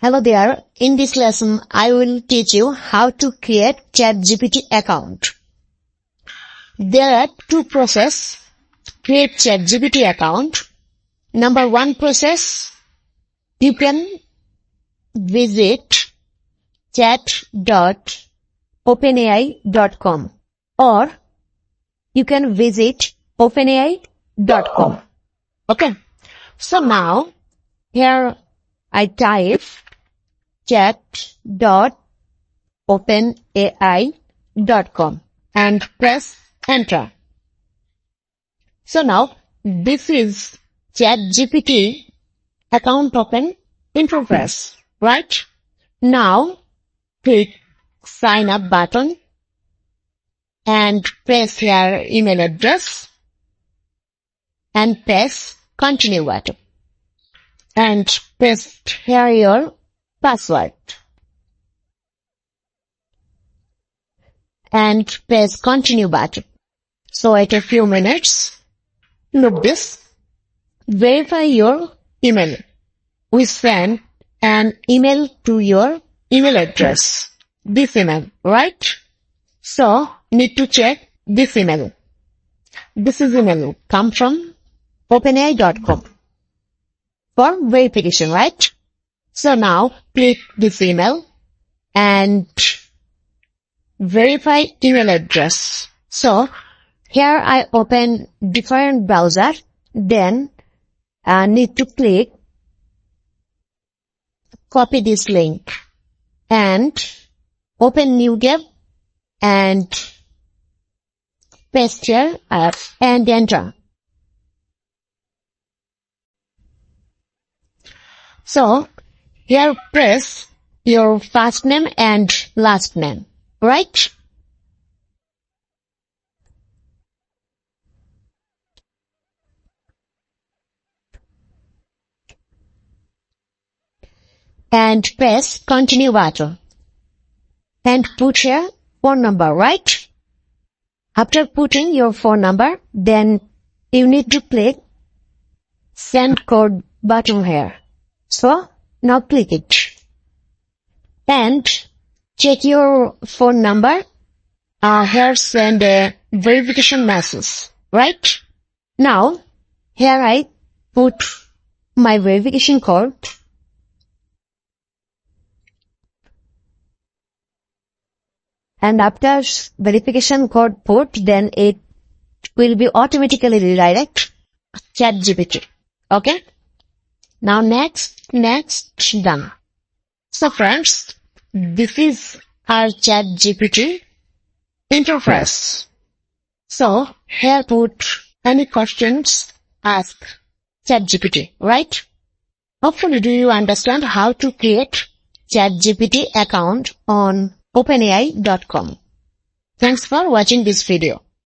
Hello there. In this lesson, I will teach you how to create Chatgpt account. There are two processes to create Chatgpt account. Number one process, you can visit chat.openai.com or you can visit openai.com. Okay. So now, here I type chat.openai.com and press enter. So now, this is Chatgpt account open interface, right? Now, click sign up button and press your email address and press continue button and paste here your password and press continue button. So wait a few minutes. Look this. Verify your email. We send an email to your email address. This email, right? So need to check this email. This is email come from openai.com for verification, right? So now click this email and verify email address. So here I open different browser, then I need to click copy this link and open new tab and paste here and enter. So here press your first name and last name, right? And press continue button and put here phone number, right? After putting your phone number, then you need to click send code button here. So now click it and check your phone number. Here send a verification message, right? Now here I put my verification code. And after verification code put, then it will be automatically redirect Chatgpt. Okay? Now next, done. So friends, this is our Chatgpt interface. So here put any questions, ask Chatgpt, right? Hopefully do you understand how to create Chatgpt account on openai.com. Thanks for watching this video.